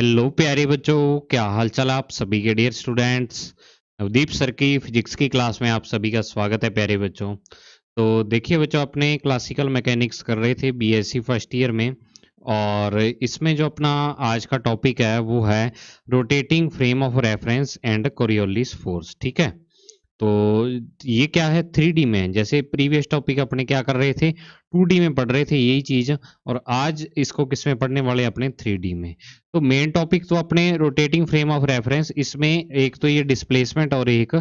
Hello प्यारे बच्चों, क्या हाल चाल आप सभी के डियर स्टूडेंट्स। नवदीप सर की फिजिक्स की क्लास में आप सभी का स्वागत है प्यारे बच्चों। तो देखिए बच्चों, अपने क्लासिकल मैकेनिक्स कर रहे थे बीएससी फर्स्ट ईयर में, और इसमें जो अपना आज का टॉपिक है वो है rotating frame of reference and Coriolis force. ठीक है, तो ये क्या है, 3D में। जैसे प्रीवियस टॉपिक अपने क्या कर रहे थे, 2D में पढ़ रहे थे यही चीज, और आज इसको किस में पढ़ने वाले, अपने 3D में। तो मेन टॉपिक तो अपने रोटेटिंग फ्रेम ऑफ रेफरेंस, इसमें एक तो ये डिस्प्लेसमेंट और एक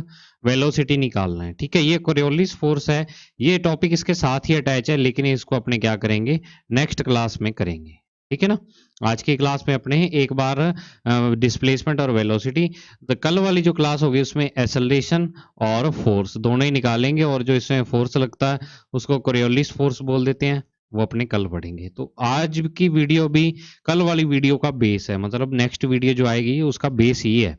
वेलोसिटी निकालना है। ठीक है, ये कोरियोलिस फोर्स है, ये टॉपिक इसके साथ ही अटैच है, लेकिन इसको अपने क्या करेंगे, नेक्स्ट क्लास में करेंगे। ठीक है ना, आज की क्लास में अपने एक बार डिस्प्लेसमेंट और वेलोसिटी, तो कल वाली जो क्लास होगी उसमें एक्सेलरेशन और फोर्स दोनों ही निकालेंगे, और जो इसमें फोर्स लगता है उसको कोरियोलिस फोर्स बोल देते हैं, वो अपने कल पढ़ेंगे। तो आज की वीडियो भी कल वाली वीडियो का बेस है, मतलब नेक्स्ट वीडियो जो आएगी उसका बेस ही है।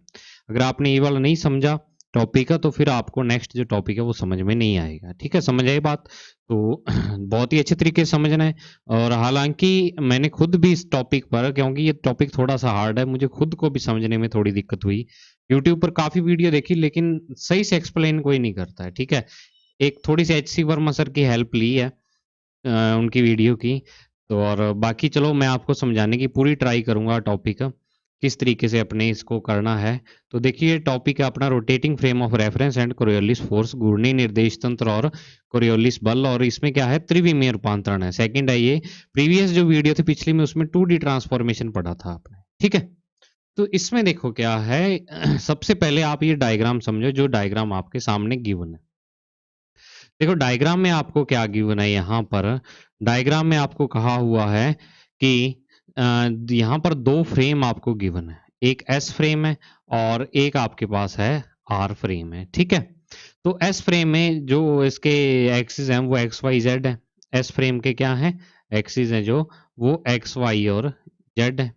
अगर आपने ये वाला नहीं समझा टॉपिक का, तो फिर आपको नेक्स्ट जो टॉपिक है वो समझ में नहीं आएगा। ठीक है, समझ आई बात? तो बहुत ही अच्छे तरीके से समझना है। और हालांकि मैंने खुद भी इस टॉपिक पर, क्योंकि ये टॉपिक थोड़ा सा हार्ड है, मुझे खुद को भी समझने में थोड़ी दिक्कत हुई। यूट्यूब पर काफी वीडियो देखी, लेकिन सही से एक्सप्लेन कोई नहीं करता है। ठीक है, एक थोड़ी सी HC वर्मा सर की हेल्प ली है, उनकी वीडियो की। तो और बाकी चलो मैं आपको समझाने की पूरी ट्राई करूंगा टॉपिक किस तरीके से अपने इसको करना है। तो देखिए, टॉपिक है अपना rotating frame of reference and Coriolis force, घूर्णी निर्देश तंत्र और कोरियोलिस बल। और इसमें क्या है, त्रिविमीय रूपांतरण है। सेकंड है ये, प्रीवियस जो वीडियो थी पिछली में, उसमें 2D ट्रांसफॉर्मेशन पढ़ा था आपने। ठीक है, तो इसमें देखो क्या है, सबसे पहले आप ये डायग्राम समझो, जो डायग्राम आपके सामने गिवन है। देखो डायग्राम में आपको क्या गिवन है, यहाँ पर डायग्राम में आपको कहा हुआ है कि यहाँ पर दो फ्रेम आपको गिवन है, एक एस फ्रेम है और एक आपके पास है आर फ्रेम है। ठीक है, तो एस फ्रेम में जो इसके एक्सिस हैं वो एक्स वाई जेड है। एस फ्रेम के क्या है, एक्सिस है जो वो एक्स वाई और जेड है।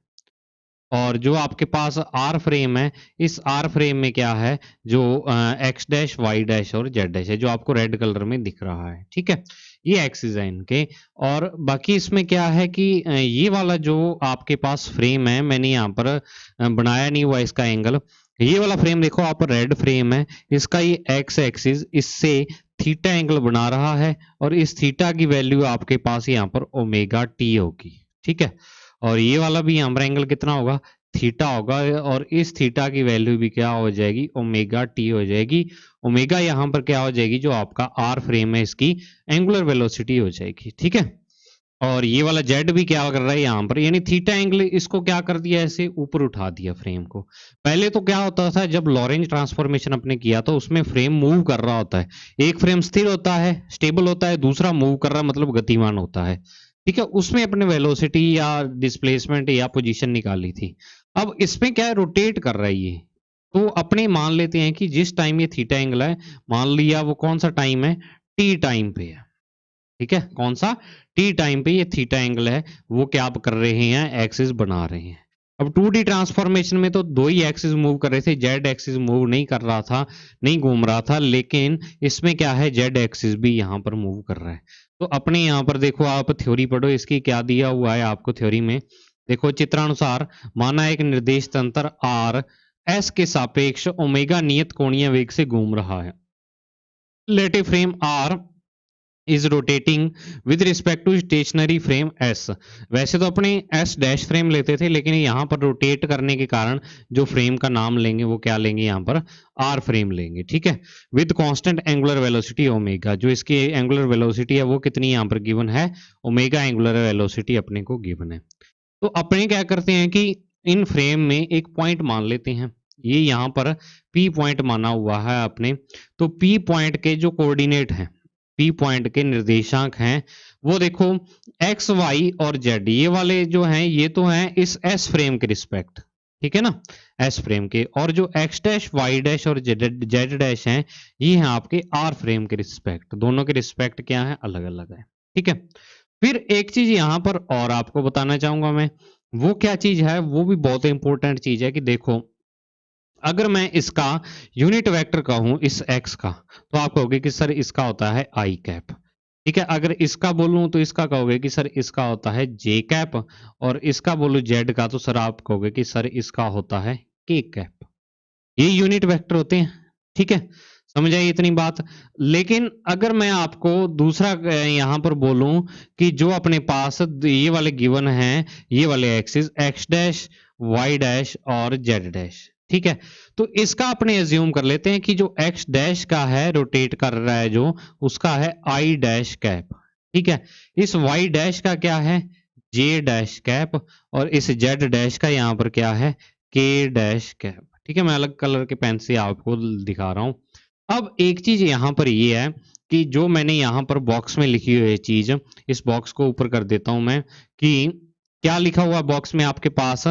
और जो आपके पास आर फ्रेम है, इस आर फ्रेम में क्या है, जो एक्स डैश वाई डैश और जेड डैश है, जो आपको रेड कलर में दिख रहा है। ठीक है, ये एक्सिस है इनके। और बाकी इसमें क्या है कि ये वाला जो आपके पास फ्रेम है, मैंने यहाँ पर बनाया नहीं हुआ इसका एंगल। ये वाला फ्रेम देखो आप, रेड फ्रेम है, इसका ये एक्स एक्सिस इससे थीटा एंगल बना रहा है, और इस थीटा की वैल्यू आपके पास यहाँ पर ओमेगा टी होगी। ठीक है, और ये वाला भी यहाँ पर एंगल कितना होगा, थीटा होगा, और इस थीटा की वैल्यू भी क्या हो जाएगी, ओमेगा टी हो जाएगी। ओमेगा यहाँ पर क्या हो जाएगी, जो आपका आर फ्रेम है इसकी एंगुलर वेलोसिटी हो जाएगी। ठीक है, और ये वाला जेड भी क्या कर रहा है यहाँ पर, यानी थीटा एंगल इसको क्या कर दिया, ऐसे ऊपर उठा दिया फ्रेम को। पहले तो क्या होता था, जब लॉरेंज ट्रांसफॉर्मेशन अपने किया तो उसमें फ्रेम मूव कर रहा होता है, एक फ्रेम स्थिर होता है, स्टेबल होता है, दूसरा मूव कर रहा है, मतलब गतिमान होता है। ठीक है, उसमें अपने वेलोसिटी या डिस्प्लेसमेंट या पोजीशन निकाली थी। अब इसमें क्या है, रोटेट कर रहा है ये। तो अपने मान लेते हैं कि जिस टाइम ये थीटा एंगल है, मान लिया वो कौन सा टाइम है, टी टाइम पे है। ठीक है, कौन सा, टी टाइम पे ये थीटा एंगल है, वो क्या आप कर रहे हैं, एक्सिस बना रहे हैं। अब 2D ट्रांसफॉर्मेशन में तो दो ही एक्सिस मूव कर रहे थे, जेड एक्सिस मूव नहीं कर रहा था, नहीं घूम रहा था, लेकिन इसमें क्या है, जेड एक्सिस भी यहाँ पर मूव कर रहा है। तो अपने यहाँ पर देखो, आप थ्योरी पढ़ो, इसकी क्या दिया हुआ है आपको थ्योरी में। देखो चित्रानुसार, माना एक निर्देश तंत्र आर एस के सापेक्ष ओमेगा नियत कोणीय वेग से घूम रहा है। Let a frame R is rotating with respect to stationary frame S. वैसे तो अपने एस डैश फ्रेम लेते थे, लेकिन यहाँ पर रोटेट करने के कारण जो फ्रेम का नाम लेंगे वो क्या लेंगे, यहाँ पर आर फ्रेम लेंगे। ठीक है, with constant angular velocity omega, जो इसकी एंगुलर वेलोसिटी है वो कितनी यहाँ पर गिवन है, ओमेगा एंगुलर वेलोसिटी अपने को गिवन है। तो अपने क्या करते हैं कि इन फ्रेम में एक पॉइंट मान लेते हैं, ये यहाँ पर पी पॉइंट माना हुआ है अपने। तो पी पॉइंट के जो कोऑर्डिनेट हैं, पी पॉइंट के निर्देशांक हैं, वो देखो एक्स वाई और जेड, ये वाले जो हैं ये तो हैं इस एस फ्रेम के रिस्पेक्ट। ठीक है ना, एस फ्रेम के, और जो एक्स डैश वाई डैश और जेड डैश हैं, ये हैं आपके आर फ्रेम के रिस्पेक्ट। दोनों के रिस्पेक्ट क्या है, अलग अलग है। ठीक है, फिर एक चीज यहां पर और आपको बताना चाहूंगा मैं, वो क्या चीज है, वो भी बहुत इंपॉर्टेंट चीज है कि देखो, अगर मैं इसका यूनिट वेक्टर कहूं इस एक्स का, तो आप कहोगे कि सर इसका होता है आई कैप। ठीक है। अगर इसका बोलूं तो इसका कहोगे कि सर इसका होता है जे कैप, और इसका बोलूं जेड का तो सर आप कहोगे कि सर इसका होता है के कैप। ये यूनिट वेक्टर होते हैं। ठीक है, समझ आई इतनी बात। लेकिन अगर मैं आपको दूसरा यहां पर बोलूं कि जो अपने पास ये वाले गिवन हैं, ये वाले axis x dash, Y dash और जेड डैश, ठीक है, तो इसका अपने एज्यूम कर लेते हैं कि जो एक्स डैश का है रोटेट कर रहा है जो, उसका है आई डैश कैप। ठीक है, इस वाई डैश का क्या है, जे डैश कैप, और इस जेड डैश का यहां पर क्या है, के डैश कैप। ठीक है, मैं अलग कलर के पेन से आपको दिखा रहा हूं। अब एक चीज यहां पर ये है कि जो मैंने यहां पर बॉक्स में लिखी हुई चीज, इस बॉक्स को ऊपर कर देता हूं मैं, कि क्या लिखा हुआ बॉक्स में आपके पास,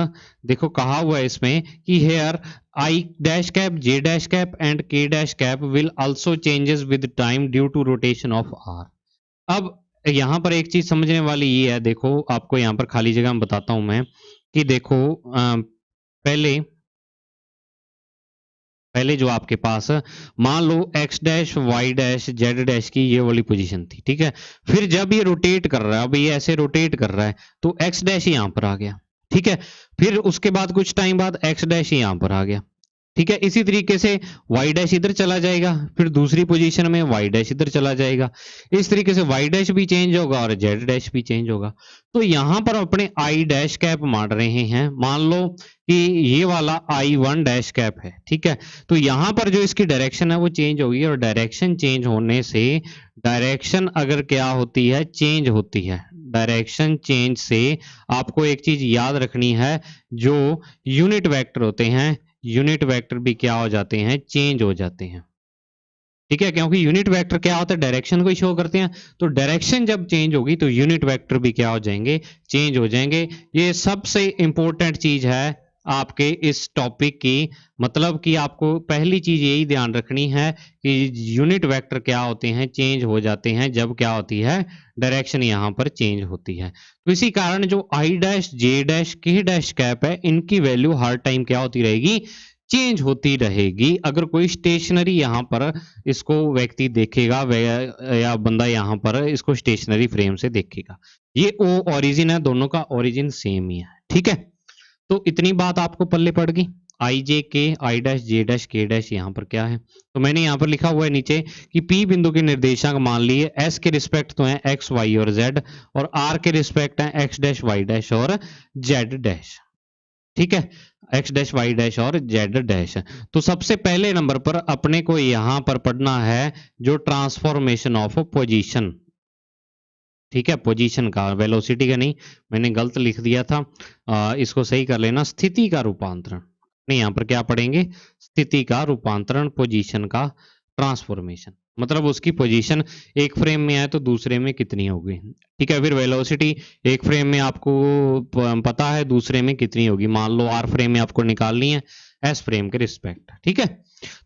देखो कहा हुआ है इसमें कि here I dash cap, J dash cap and K dash cap will also changes with time due to rotation of R. अब यहां पर एक चीज समझने वाली ये है, देखो आपको यहां पर खाली जगह में बताता हूं मैं कि देखो पहले पहले जो आपके पास मान लो X dash, Y dash, Z dash की ये वाली पोजीशन थी। ठीक है, फिर जब ये रोटेट कर रहा है, अब ये ऐसे रोटेट कर रहा है तो एक्स डैश यहां पर आ गया। ठीक है, फिर उसके बाद कुछ टाइम बाद एक्स डैश यहां पर आ गया। ठीक है, इसी तरीके से वाई डैश इधर चला जाएगा, फिर दूसरी पोजीशन में वाई डैश इधर चला जाएगा। इस तरीके से वाई डैश भी चेंज होगा और जेड डैश भी चेंज होगा। तो यहां पर अपने आई डैश कैप मान रहे हैं, मान लो कि ये वाला आई वन डैश कैप है। ठीक है, तो यहां पर जो इसकी डायरेक्शन है वो चेंज होगी, और डायरेक्शन चेंज होने से, डायरेक्शन अगर क्या होती है, चेंज होती है, डायरेक्शन चेंज से आपको एक चीज याद रखनी है, जो यूनिट वेक्टर होते हैं, यूनिट वेक्टर भी क्या हो जाते हैं, चेंज हो जाते हैं। ठीक है, क्योंकि यूनिट वेक्टर क्या होता है, डायरेक्शन को शो करते हैं, तो डायरेक्शन जब चेंज होगी तो यूनिट वेक्टर भी क्या हो जाएंगे, चेंज हो जाएंगे। ये सबसे इंपॉर्टेंट चीज है आपके इस टॉपिक की। मतलब कि आपको पहली चीज यही ध्यान रखनी है कि यूनिट वेक्टर क्या होते हैं, चेंज हो जाते हैं जब क्या होती है, डायरेक्शन यहां पर चेंज होती है। तो इसी कारण जो आई डैश, जे डैश, के डैश कैप है, इनकी वैल्यू हर टाइम क्या होती रहेगी, चेंज होती रहेगी। अगर कोई स्टेशनरी यहाँ पर इसको व्यक्ति देखेगा या बंदा यहाँ पर इसको स्टेशनरी फ्रेम से देखेगा, ये ओ ओरिजिन है, दोनों का ओरिजिन सेम ही है। ठीक है, तो इतनी बात आपको पल्ले पड़ गई। आई जे के, आई डैश, जे डैश, के डैश यहाँ पर क्या है, तो मैंने यहाँ पर लिखा हुआ है नीचे कि पी बिंदु के निर्देशांक मान लिए एस के रिस्पेक्ट तो है एक्स, वाई और जेड, और आर के रिस्पेक्ट है एक्स डैश, वाई डैश और जेड डैश। ठीक है, एक्स डैश, वाई डैश और जेड डैश। तो सबसे पहले नंबर पर अपने को यहां पर पढ़ना है जो ट्रांसफॉर्मेशन ऑफ पोजीशन। ठीक है, पोजीशन का, वेलोसिटी का नहीं, मैंने गलत लिख दिया था, इसको सही कर लेना, स्थिति का रूपांतरण। नहीं, यहाँ पर क्या पढ़ेंगे, स्थिति का रूपांतरण, पोजीशन का ट्रांसफॉर्मेशन, मतलब उसकी पोजीशन एक फ्रेम में है तो दूसरे में कितनी होगी। ठीक है, फिर वेलोसिटी एक फ्रेम में आपको पता है, दूसरे में कितनी होगी, मान लो आर फ्रेम में आपको निकालनी है एस फ्रेम के रिस्पेक्ट। ठीक है,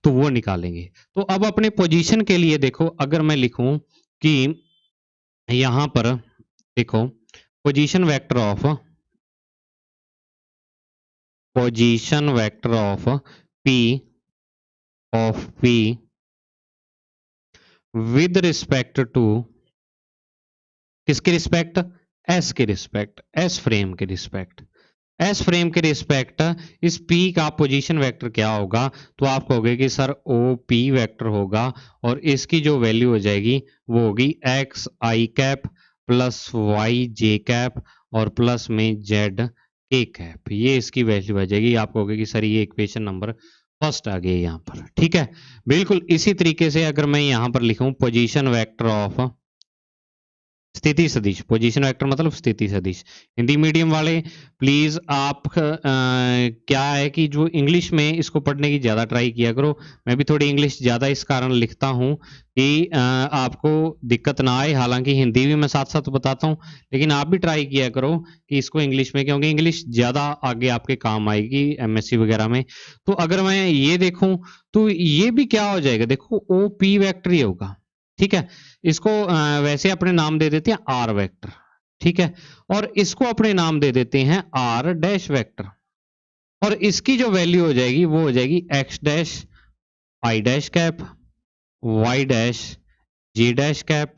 तो वो निकालेंगे। तो अब अपने पोजीशन के लिए देखो, अगर मैं लिखूं कि यहां पर देखो position vector of P of P with respect to, किसके रिस्पेक्ट, एस के रिस्पेक्ट, एस फ्रेम के रिस्पेक्ट, एस फ्रेम के रिस्पेक्ट, इस पी का पोजीशन वेक्टर क्या होगा, तो आप कहोगे कि सर ओ पी वेक्टर होगा, और इसकी जो वैल्यू हो जाएगी वो होगी x i cap plus Y j cap और प्लस में जेड के कैप। ये इसकी वैल्यू आ जाएगी। आप कहोगे कि सर ये इक्वेशन नंबर फर्स्ट आ गई यहाँ पर। ठीक है, बिल्कुल इसी तरीके से अगर मैं यहाँ पर लिखूं पोजीशन वेक्टर ऑफ स्थिति सदिश, पोजीशन वेक्टर मतलब स्थिति सदिश। हिंदी मीडियम वाले प्लीज आप क्या है कि जो इंग्लिश में इसको पढ़ने की ज्यादा ट्राई किया करो। मैं भी थोड़ी इंग्लिश ज्यादा इस कारण लिखता हूं कि आपको दिक्कत ना आए। हालांकि हिंदी भी मैं साथ साथ बताता हूं, लेकिन आप भी ट्राई किया करो कि इसको इंग्लिश में, क्योंकि इंग्लिश ज्यादा आगे आपके काम आएगी एमएससी वगैरह में। तो अगर मैं ये देखूं तो ये भी क्या हो जाएगा, देखो ओ पी वेक्टर ही होगा। ठीक है, इसको वैसे अपने नाम दे देते हैं आर वेक्टर। ठीक है, और इसको अपने नाम दे देते हैं आर डैश वेक्टर, और इसकी जो वैल्यू हो जाएगी वो हो जाएगी x dash i dash cap, Y dash J dash cap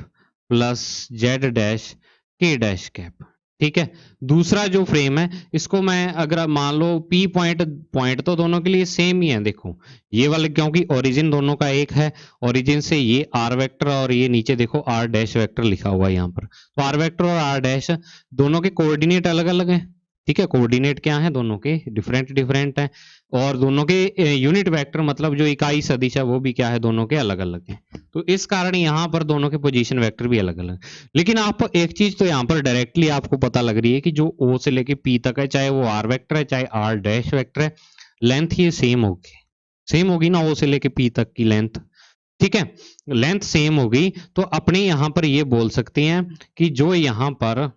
plus z dash k dash cap. ठीक है, दूसरा जो फ्रेम है इसको मैं अगर मान लो पी पॉइंट, पॉइंट तो दोनों के लिए सेम ही है, देखो ये वाले क्योंकि ओरिजिन दोनों का एक है, ओरिजिन से ये आर वेक्टर और ये नीचे देखो आर डैश वेक्टर लिखा हुआ है यहाँ पर, तो आर वेक्टर और आर डैश दोनों के कोऑर्डिनेट अलग अलग हैं। ठीक है, कोऑर्डिनेट क्या है दोनों के, डिफरेंट डिफरेंट है, और दोनों के यूनिट वेक्टर मतलब जो इकाई सदिश है वो भी क्या है, दोनों के अलग अलग है। तो इस कारण यहाँ पर दोनों के पोजीशन वेक्टर भी अलग अलग। लेकिन आप एक चीज तो यहाँ पर डायरेक्टली आपको पता लग रही है कि जो ओ से लेके पी तक है, चाहे वो आर वेक्टर है चाहे आर डैश वेक्टर है, लेंथ ये सेम होगी ना, ओ से लेके पी तक की लेंथ। ठीक है, लेंथ सेम होगी, तो अपने यहां पर ये बोल सकते हैं कि जो यहां पर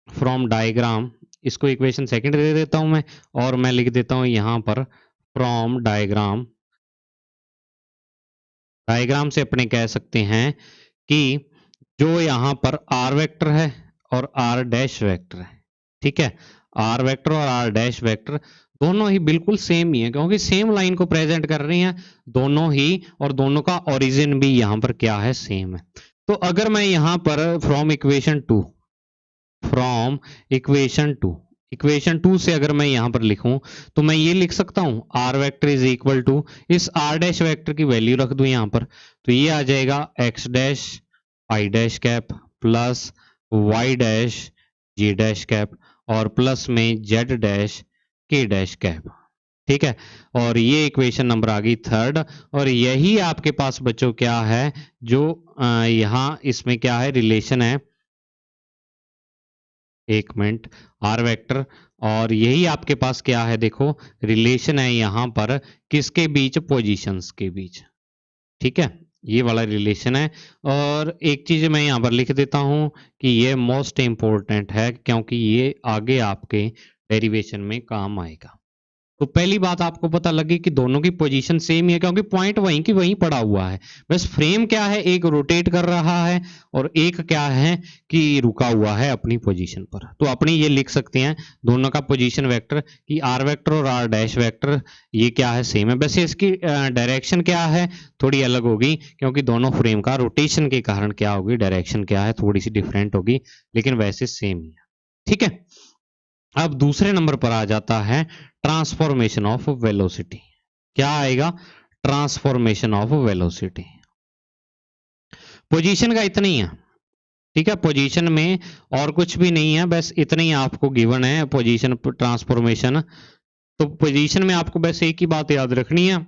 फ्रॉम डायग्राम, इसको इक्वेशन सेकंड दे देता हूं मैं, और मैं लिख देता हूं यहां पर फ्रॉम डायग्राम, डायग्राम से अपने कह सकते हैं कि जो यहां पर आर वेक्टर है और आर डैश वेक्टर है, ठीक है, आर वेक्टर और आर डैश वेक्टर दोनों ही बिल्कुल सेम ही है, क्योंकि सेम लाइन को प्रेजेंट कर रही हैं दोनों ही, और दोनों का ओरिजिन भी यहां पर क्या है, सेम है। तो अगर मैं यहां पर फ्रॉम इक्वेशन टू से अगर मैं यहां पर लिखूं, तो मैं ये लिख सकता हूं R vector is equal to, इस आर डैश वेक्टर की वैल्यू रख दूं यहां पर, तो ये आ जाएगा x dash i dash cap plus y dash ji dash cap और प्लस में z dash k dash cap. ठीक है, और ये इक्वेशन नंबर आ गई थर्ड, और यही आपके पास बच्चों क्या है, जो यहाँ इसमें क्या है, रिलेशन है, एक मिनट, आर वेक्टर, और यही आपके पास क्या है, देखो रिलेशन है यहां पर किसके बीच, पोजीशंस के बीच। ठीक है, ये वाला रिलेशन है, और एक चीज मैं यहां पर लिख देता हूं कि ये मोस्ट इंपॉर्टेंट है, क्योंकि ये आगे आपके डेरिवेशन में काम आएगा। तो पहली बात आपको पता लगी कि दोनों की पोजीशन सेम ही है, क्योंकि पॉइंट वहीं की वहीं पड़ा हुआ है, बस फ्रेम क्या है, एक रोटेट कर रहा है और एक क्या है कि रुका हुआ है अपनी पोजीशन पर। तो अपनी ये लिख सकते हैं दोनों का पोजीशन वेक्टर कि आर वेक्टर और आर डैश वेक्टर ये क्या है, सेम है, वैसे इसकी डायरेक्शन क्या है, थोड़ी अलग होगी, क्योंकि दोनों फ्रेम का रोटेशन के कारण क्या होगी, डायरेक्शन क्या है, थोड़ी सी डिफरेंट होगी, लेकिन वैसे सेम ही है। ठीक है, अब दूसरे नंबर पर आ जाता है ट्रांसफॉर्मेशन ऑफ वेलोसिटी। क्या आएगा, ट्रांसफॉर्मेशन ऑफ वेलोसिटी। पोजीशन का इतना ही है, ठीक है, पोजीशन में और कुछ भी नहीं है, बस इतना ही आपको गिवन है पोजीशन ट्रांसफॉर्मेशन। तो पोजीशन में आपको बस एक ही बात याद रखनी है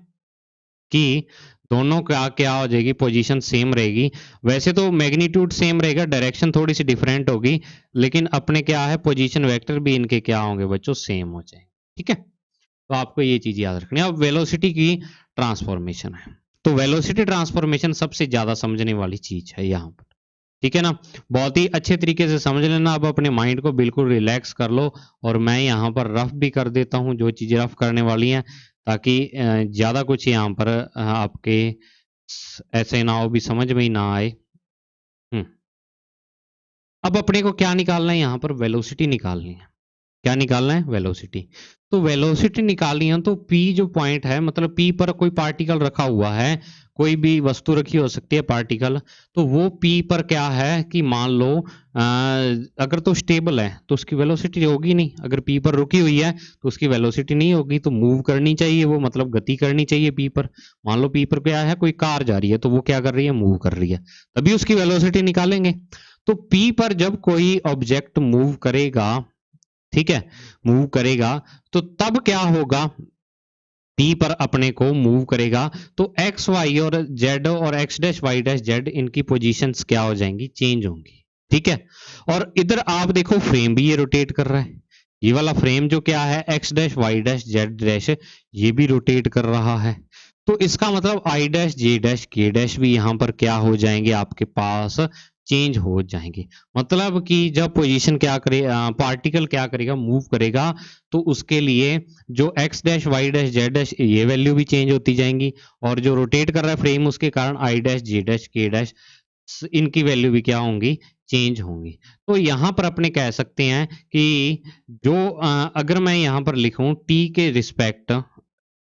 कि दोनों का क्या हो जाएगी, पोजीशन सेम रहेगी, वैसे तो मैग्नीट्यूड सेम रहेगा, डायरेक्शन थोड़ी सी डिफरेंट होगी, लेकिन अपने क्या है, पोजीशन वेक्टर भी इनके क्या होंगे बच्चों, सेम हो जाएंगे। ठीक है, तो आपको ये चीज याद रखनी है। अब वेलोसिटी की ट्रांसफॉर्मेशन है, तो वेलोसिटी ट्रांसफॉर्मेशन सबसे ज्यादा समझने वाली चीज है यहाँ पर। ठीक है ना, बहुत ही अच्छे तरीके से समझ लेना, अब अपने माइंड को बिल्कुल रिलैक्स कर लो, और मैं यहाँ पर रफ भी कर देता हूँ जो चीजें रफ करने वाली हैं, ताकि ज्यादा कुछ यहाँ पर आपके ऐसे ना हो भी समझ में ही ना आए। अब अपने को क्या निकालना है, यहाँ पर वेलोसिटी निकालनी है। क्या निकालना है, वेलोसिटी। तो वेलोसिटी निकालनी है, तो पी जो पॉइंट है, मतलब पी पर कोई पार्टिकल रखा हुआ है, कोई भी वस्तु रखी हो सकती है पार्टिकल, तो वो पी पर क्या है कि मान लो अगर तो स्टेबल है तो उसकी वेलोसिटी होगी नहीं, अगर पी पर रुकी हुई है तो उसकी वेलोसिटी नहीं होगी, तो मूव करनी चाहिए वो, मतलब गति करनी चाहिए पी पर। मान लो पी पर क्या है, कोई कार जा रही है, तो वो क्या कर रही है, मूव कर रही है, तभी उसकी वेलोसिटी निकालेंगे। तो पी पर जब कोई ऑब्जेक्ट मूव करेगा, ठीक है, मूव करेगा, तो तब क्या होगा, पी पर अपने को मूव करेगा, तो एक्स वाई और जेड और x dash Y dash z इनकी पोजीशंस क्या हो जाएंगी, चेंज होंगी। ठीक है, और इधर आप देखो फ्रेम भी ये रोटेट कर रहा है, ये वाला फ्रेम जो क्या है, x dash Y dash Z dash, ये भी रोटेट कर रहा है, तो इसका मतलब i dash J dash k dash भी यहां पर क्या हो जाएंगे, आपके पास चेंज हो जाएंगे। मतलब कि जब पोजीशन क्या करे, पार्टिकल क्या करेगा, मूव करेगा, तो उसके लिए जो x dash Y dash Z dash ये वैल्यू भी चेंज होती जाएंगी, और जो रोटेट कर रहा है फ्रेम उसके कारण आई डैश जे डैश के डैश इनकी वैल्यू भी क्या होंगी, चेंज होंगी। तो यहां पर अपने कह सकते हैं कि जो अगर मैं यहां पर लिखूं टी के रिस्पेक्ट,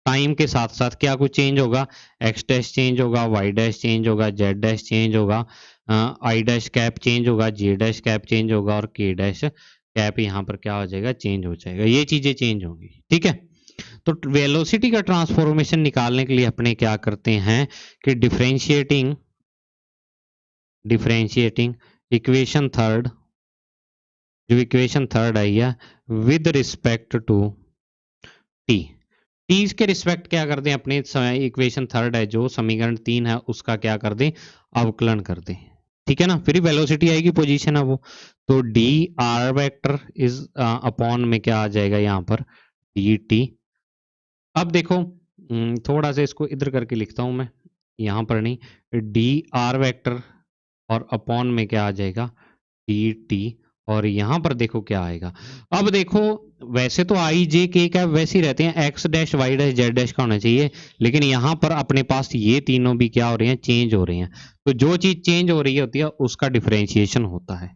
टाइम के साथ साथ क्या कुछ चेंज होगा, एक्स डैश चेंज होगा, वाई डैश चेंज होगा, जेड डैश चेंज होगा, आई डैश कैप चेंज होगा, जे डैश कैप चेंज होगा और के डैश कैप यहाँ पर क्या हो जाएगा, चेंज हो जाएगा। ये चीजें चेंज होंगी, ठीक है। तो वेलोसिटी का ट्रांसफॉर्मेशन निकालने के लिए अपने क्या करते हैं कि डिफरेंशिएटिंग इक्वेशन थर्ड, जो इक्वेशन थर्ड आई है with respect to t, t के रिस्पेक्ट क्या कर दें, अपने इक्वेशन थर्ड है जो समीकरण 3 है उसका क्या कर दें, अवकलन कर दें, ठीक है ना। फिर वेलोसिटी आएगी, पोजीशन है वो। तो D R vector is upon में क्या आ जाएगा यहाँ पर, डी टी। अब देखो थोड़ा सा इसको इधर करके लिखता हूं मैं, यहाँ पर नहीं, डी आर वेक्टर और अपॉन में क्या आ जाएगा, डी टी। और यहाँ पर देखो क्या आएगा। अब देखो वैसे तो आई जे के क्या वैसे ही रहते हैं, x dash Y dash Z dash का होना चाहिए, लेकिन यहाँ पर अपने पास ये तीनों भी क्या हो रहे हैं, चेंज हो रहे हैं। तो जो चीज चेंज हो रही होती है उसका डिफरेंशिएशन होता है।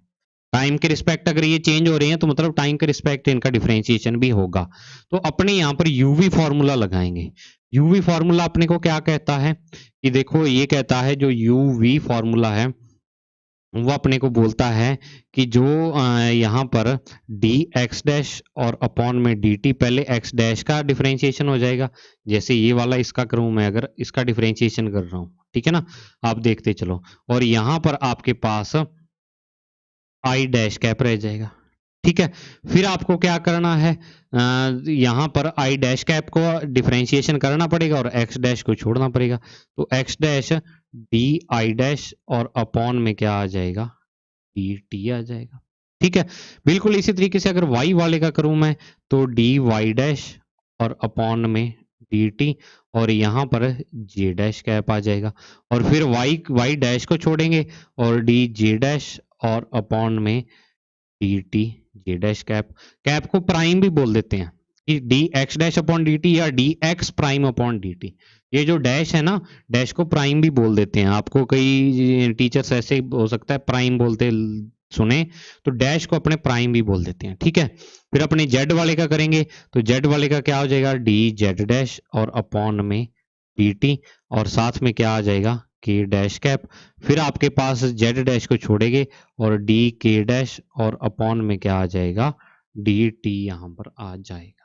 टाइम के रिस्पेक्ट अगर ये चेंज हो रहे हैं तो मतलब टाइम के रिस्पेक्ट इनका डिफरेंशिएशन भी होगा। तो अपने यहाँ पर यूवी फॉर्मूला लगाएंगे। यूवी फॉर्मूला अपने को क्या कहता है कि देखो ये कहता है, जो यूवी फॉर्मूला है वो अपने को बोलता है कि जो यहाँ पर डी एक्स डैश और अपॉन में डी टी, पहले एक्स डैश का डिफरेंशिएशन हो जाएगा, जैसे ये वाला इसका करूं मैं, अगर इसका डिफरेंशिएशन कर रहा हूँ, ठीक है ना, आप देखते चलो। और यहाँ पर आपके पास आई डैश कैप रह जाएगा, ठीक है। फिर आपको क्या करना है, यहाँ पर आई डैश कैप को डिफरेंशिएशन करना पड़ेगा और एक्स डैश को छोड़ना पड़ेगा। तो x dash D i dash और अपॉन में क्या आ जाएगा, डी टी आ जाएगा, ठीक है। बिल्कुल इसी तरीके से अगर वाई वाले का करूं मैं, तो डी वाई डैश और अपॉन में डी टी, और यहाँ पर जे डैश कैप आ जाएगा। और फिर वाई डैश को छोड़ेंगे और डी जे डैश और अपॉन में D T J dash cap. Cap को प्राइम भी बोल देते हैं कि D x dash upon D T या D X prime upon D T. ये जो डैश है ना, डैश को प्राइम भी बोल देते हैं। आपको कई टीचर्स ऐसे हो सकता है प्राइम बोलते सुने, तो डैश को अपने प्राइम भी बोल देते हैं, ठीक है। फिर अपने जेड वाले का करेंगे, तो जेड वाले का क्या हो जाएगा, डी जेड डैश और अपॉन में डी टी, और साथ में क्या आ जाएगा, के डैश कैप। फिर आपके पास जेड डैश को छोड़ेंगे और डी के डैश और अपॉन में क्या आ जाएगा, डी टी यहाँ पर आ जाएगा।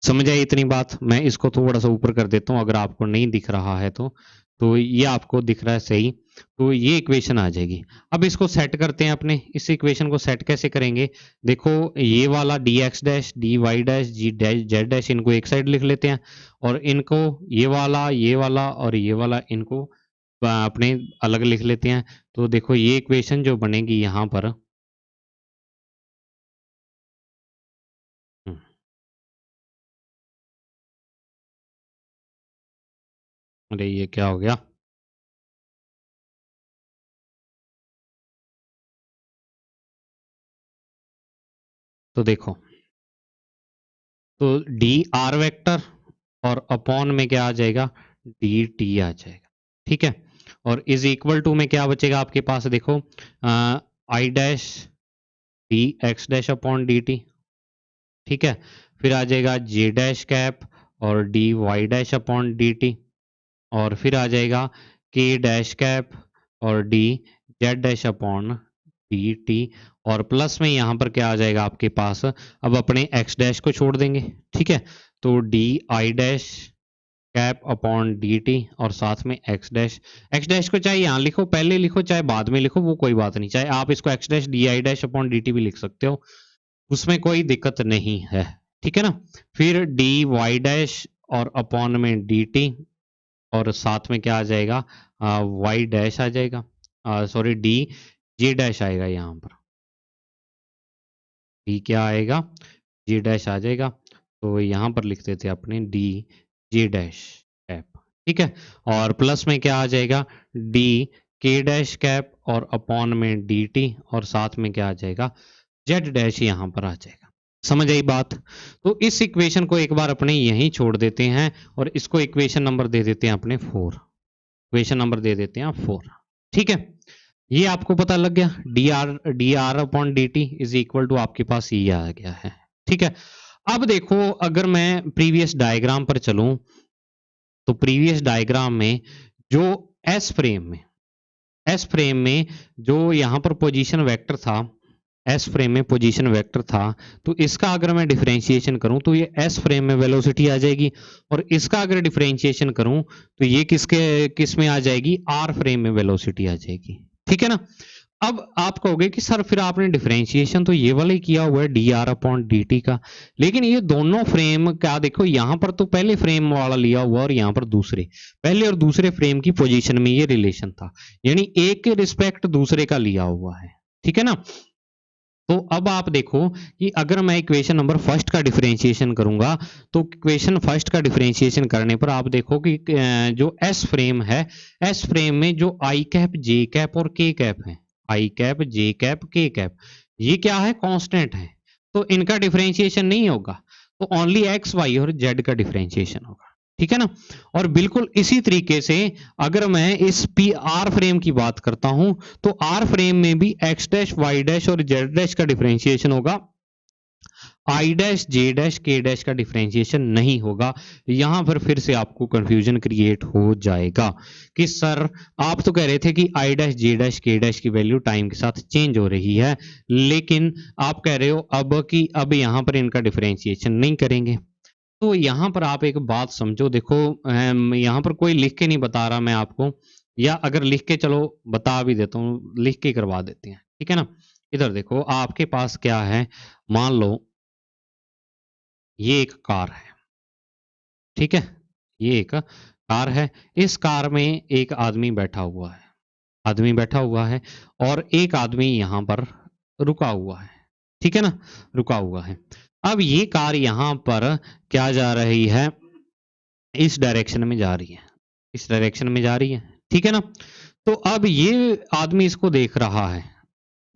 समझ आई इतनी बात। मैं इसको थोड़ा सा ऊपर कर देता हूँ अगर आपको नहीं दिख रहा है तो ये आपको दिख रहा है सही। तो ये इक्वेशन आ जाएगी। अब इसको सेट करते हैं अपने, इस इक्वेशन को सेट कैसे करेंगे, देखो ये वाला D x dash D Y dash जी डैश जेड डैश, इनको एक साइड लिख लेते हैं, और इनको ये वाला और ये वाला इनको अपने अलग लिख लेते हैं। तो देखो ये इक्वेशन जो बनेगी यहाँ पर, अरे ये क्या हो गया, तो देखो, तो डी आर वेक्टर और अपॉन में क्या आ जाएगा, डी टी आ जाएगा, ठीक है। और इज इक्वल टू में क्या बचेगा आपके पास, देखो i dash d x dash upon D t, ठीक है। फिर आ जाएगा जे डैश कैप और d Y dash upon D t, और फिर आ जाएगा के डैश कैप और D Z dash upon D t, और प्लस में यहाँ पर क्या आ जाएगा आपके पास, अब अपने एक्स डैश को छोड़ देंगे, ठीक है। तो d i dash cap upon D t और साथ में एक्स डैश को चाहे यहाँ लिखो, पहले लिखो चाहे बाद में लिखो, वो कोई बात नहीं, चाहे आप इसको x dash D i dash upon D T भी लिख सकते हो, उसमें कोई दिक्कत नहीं है, ठीक है ना। फिर डी वाई डैश और अपॉन में डी टी, और साथ में क्या आ जाएगा, वाई डैश आ जाएगा, सॉरी डी जे डैश आएगा, यहाँ पर डी क्या आएगा, जे डैश आ जाएगा। तो यहाँ पर लिख देते अपने डी जे डैश कैप, ठीक है। और प्लस में क्या आ जाएगा, डी के डैश कैप और अपॉन में डी टी, और साथ में क्या आ जाएगा, जेड डैश यहाँ पर आ जाएगा। समझ आई बात। तो इस इक्वेशन को एक बार अपने यहीं छोड़ देते हैं और इसको इक्वेशन नंबर दे देते हैं अपने 4, इक्वेशन नंबर दे देते हैं 4, ठीक है। ये आपको पता लग गया, d R upon D T is equal to आपके पास ये आ गया है, ठीक है। अब देखो अगर मैं प्रीवियस डायग्राम पर चलूं तो प्रीवियस डायग्राम में जो एस फ्रेम में जो यहाँ पर पोजीशन वेक्टर था, एस फ्रेम में पोजीशन वेक्टर था, तो इसका अगर मैं डिफरेंशिएशन करूं तो ये एस फ्रेम में वेलोसिटी आ जाएगी, और इसका अगर डिफरेंशिएशन करूं तो ये किस में आ जाएगी, आर फ्रेम में वेलोसिटी आ जाएगी। ठीक है ना। अब आप कहोगे कि सर फिर आपने डिफरेंशिएशन तो ये वाला ही किया हुआ है d R upon D T का, लेकिन ये दोनों फ्रेम क्या, देखो यहाँ पर तो पहले फ्रेम वाला लिया हुआ और यहाँ पर दूसरे, पहले और दूसरे फ्रेम की पोजीशन में ये रिलेशन था, यानी एक के रिस्पेक्ट दूसरे का लिया हुआ है। ठीक है ना। तो अब आप देखो कि अगर मैं इक्वेशन नंबर फर्स्ट का डिफरेंशिएशन करूंगा, तो इक्वेशन फर्स्ट का डिफरेंशिएशन करने पर आप देखो कि जो एस फ्रेम है, एस फ्रेम में जो आई कैप, जे कैप और के कैप है, आई कैप, जे कैप, के कैप, ये क्या है, कांस्टेंट है, तो इनका डिफरेंशिएशन नहीं होगा, तो ओनली एक्स, वाई और जेड का डिफरेंशिएशन होगा। ठीक है ना। और बिल्कुल इसी तरीके से अगर मैं इस पी आर फ्रेम की बात करता हूं, तो आर फ्रेम में भी एक्स डैश, वाई डैश और जेड डैश का डिफरेंशिएशन होगा, आई डैश, जे डैश, के डैश का डिफरेंशिएशन नहीं होगा। यहां पर फिर से आपको कंफ्यूजन क्रिएट हो जाएगा कि सर आप तो कह रहे थे कि आई डैश, जे डैश, के डैश की वैल्यू टाइम के साथ चेंज हो रही है, लेकिन आप कह रहे हो अब कि अब यहां पर इनका डिफरेंशिएशन नहीं करेंगे। तो यहाँ पर आप एक बात समझो, देखो यहाँ पर कोई लिख के नहीं बता रहा मैं आपको, या अगर लिख के चलो बता भी देता हूँ, लिख के करवा देते हैं। ठीक है ना। इधर देखो आपके पास क्या है, मान लो ये एक कार है। ठीक है, ये एक कार है, इस कार में एक आदमी बैठा हुआ है, आदमी बैठा हुआ है और एक आदमी यहाँ पर रुका हुआ है। ठीक है ना, रुका हुआ है। अब ये कार यहाँ पर क्या जा रही है, इस डायरेक्शन में जा रही है, इस डायरेक्शन में जा रही है। ठीक है ना। तो अब ये आदमी इसको देख रहा है,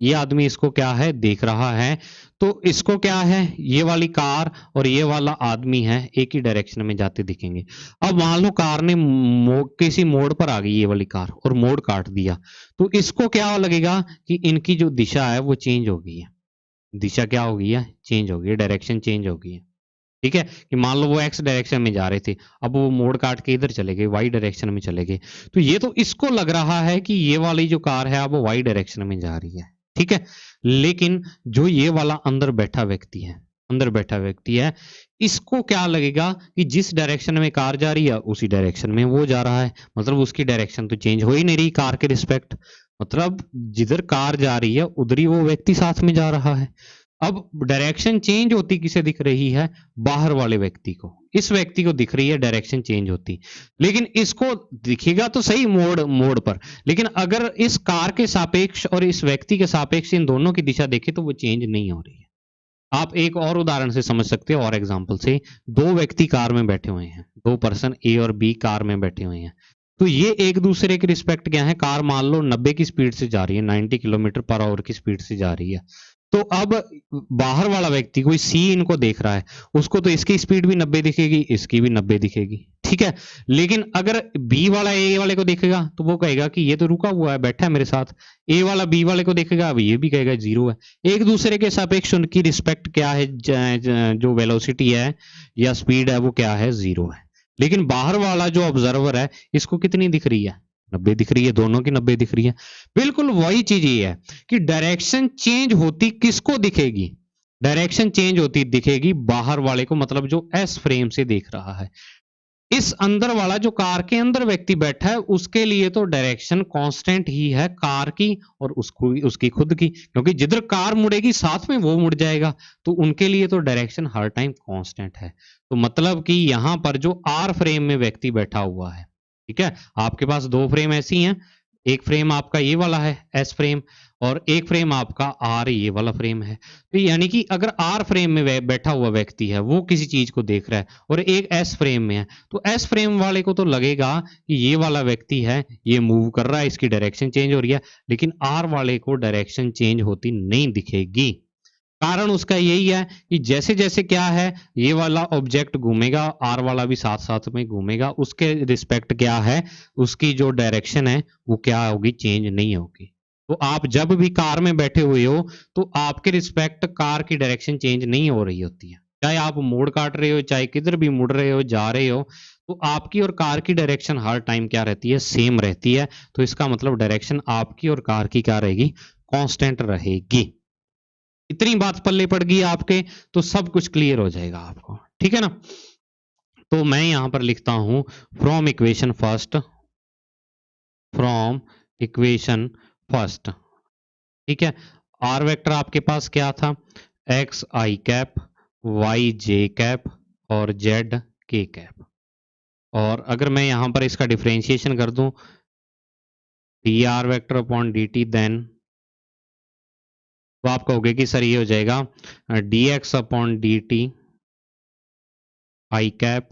ये आदमी इसको क्या है, देख रहा है, तो इसको क्या है, ये वाली कार और ये वाला आदमी है एक ही डायरेक्शन में जाते दिखेंगे। अब मान लो कार ने किसी मोड़ पर आ गई ये वाली कार और मोड़ काट दिया, तो इसको क्या लगेगा कि इनकी जो दिशा है वो चेंज हो गई है, दिशा क्या हो गई है, चेंज हो गई है, डायरेक्शन चेंज हो गई है। ठीक है, कि मान लो वो एक्स डायरेक्शन में जा रहे थे, अब वो मोड़ काट के इधर चले गए, वाई डायरेक्शन में चले गए, तो ये तो इसको लग रहा है कि ये वाली जो कार है अब वो वाई डायरेक्शन में जा रही है। ठीक है, लेकिन जो ये वाला अंदर बैठा व्यक्ति है, अंदर बैठा व्यक्ति है, इसको क्या लगेगा कि जिस डायरेक्शन में कार जा रही है उसी डायरेक्शन में वो जा रहा है, मतलब उसकी डायरेक्शन तो चेंज हो ही नहीं रही कार के रिस्पेक्ट, मतलब जिधर कार जा रही है उधर ही वो व्यक्ति साथ में जा रहा है। अब डायरेक्शन चेंज होती किसे दिख रही है, बाहर वाले व्यक्ति को, इस व्यक्ति को दिख रही है डायरेक्शन चेंज होती, लेकिन इसको दिखेगा तो सही मोड़ मोड़ पर, लेकिन अगर इस कार के सापेक्ष और इस व्यक्ति के सापेक्ष इन दोनों की दिशा देखें तो वो चेंज नहीं हो रही है। आप एक और उदाहरण से समझ सकते हो, और एग्जांपल से, दो व्यक्ति कार में बैठे हुए हैं, दो पर्सन ए और बी कार में बैठे हुए हैं, तो ये एक दूसरे के रिस्पेक्ट क्या है, कार मान लो 90 की स्पीड से जा रही है, 90 किलोमीटर पर आवर की स्पीड से जा रही है, तो अब बाहर वाला व्यक्ति कोई सी इनको देख रहा है, उसको तो इसकी स्पीड भी 90 दिखेगी, इसकी भी 90 दिखेगी। ठीक है, लेकिन अगर बी वाला ए वाले को देखेगा तो वो कहेगा कि ये तो रुका हुआ है, बैठा है मेरे साथ, ए वाला बी वाले को देखेगा, अब ये भी कहेगा जीरो है। एक दूसरे के सापेक्ष उनकी रिस्पेक्ट क्या है, जो वेलोसिटी है या स्पीड है वो क्या है, जीरो है। लेकिन बाहर वाला जो ऑब्जर्वर है इसको कितनी दिख रही है, 90 दिख रही है, दोनों की 90 दिख रही है। बिल्कुल वही चीज ये है कि डायरेक्शन चेंज होती किसको दिखेगी, डायरेक्शन चेंज होती दिखेगी बाहर वाले को, मतलब जो एस फ्रेम से देख रहा है। इस अंदर वाला जो कार के अंदर व्यक्ति बैठा है उसके लिए तो डायरेक्शन कांस्टेंट ही है कार की और उसको उसकी खुद की, क्योंकि जिधर कार मुड़ेगी साथ में वो मुड़ जाएगा, तो उनके लिए तो डायरेक्शन हर टाइम कांस्टेंट है। तो मतलब कि यहां पर जो आर फ्रेम में व्यक्ति बैठा हुआ है, ठीक है, आपके पास दो फ्रेम ऐसी हैं, एक फ्रेम आपका ये वाला है एस फ्रेम, और एक फ्रेम आपका आर ये वाला फ्रेम है। तो यानी कि अगर आर फ्रेम में बैठा हुआ व्यक्ति है वो किसी चीज को देख रहा है और एक एस फ्रेम में है, तो एस फ्रेम वाले को तो लगेगा कि ये वाला व्यक्ति है, ये मूव कर रहा है, इसकी डायरेक्शन चेंज हो रही है, लेकिन आर वाले को डायरेक्शन चेंज होती नहीं दिखेगी। कारण उसका यही है कि जैसे जैसे क्या है, ये वाला ऑब्जेक्ट घूमेगा, आर वाला भी साथ साथ में घूमेगा, उसके रिस्पेक्ट क्या है, उसकी जो डायरेक्शन है वो क्या होगी, चेंज नहीं होगी। तो आप जब भी कार में बैठे हुए हो तो आपके रिस्पेक्ट कार की डायरेक्शन चेंज नहीं हो रही होती है, चाहे आप मोड़ काट रहे हो, चाहे किधर भी मुड़ रहे हो, जा रहे हो, तो आपकी और कार की डायरेक्शन हर टाइम क्या रहती है, सेम रहती है। तो इसका मतलब डायरेक्शन आपकी और कार की क्या रहेगी, कांस्टेंट रहेगी। इतनी बात पल्ले पड़ गई आपके तो सब कुछ क्लियर हो जाएगा आपको, ठीक है ना। तो मैं यहां पर लिखता हूं from equation first, from equation first, ठीक है। आर वेक्टर आपके पास क्या था, x i cap, y j cap और जेड के कैप। और अगर मैं यहां पर इसका डिफरेंशिएशन कर दूं d R vector upon D t, then तो आप कहोगे कि सर ये हो जाएगा d x upon D T i cap,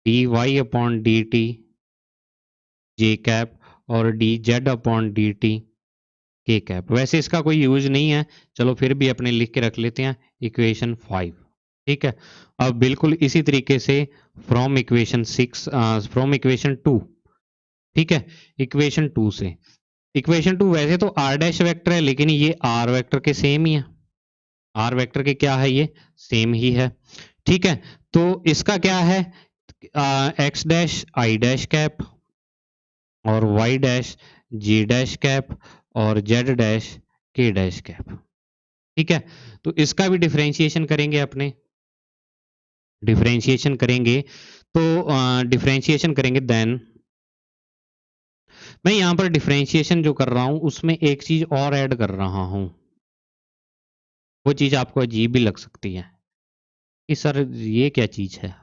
D y upon D T j cap और D z upon D T के कैप। वैसे इसका कोई यूज नहीं है, चलो फिर भी अपने लिख के रख लेते हैं इक्वेशन 5, ठीक है। अब बिल्कुल इसी तरीके से फ्रॉम इक्वेशन 6, फ्रॉम इक्वेशन 2, ठीक है, इक्वेशन 2 से, इक्वेशन 2 वैसे तो आर डैश वेक्टर है लेकिन ये आर वेक्टर के सेम ही है, आर वेक्टर के क्या है, ये सेम ही है, ठीक है। तो इसका क्या है, x dash i dash cap और वाई डैश जी डैश कैप और Z dash k dash cap, ठीक है। तो इसका भी डिफरेंशिएशन करेंगे अपने, डिफरेंशिएशन करेंगे तो डिफरेंशिएशन करेंगे देन मैं यहां पर डिफरेंशिएशन जो कर रहा हूं उसमें एक चीज और ऐड कर रहा हूं, वो चीज आपको अजीब भी लग सकती है कि सर ये क्या चीज है,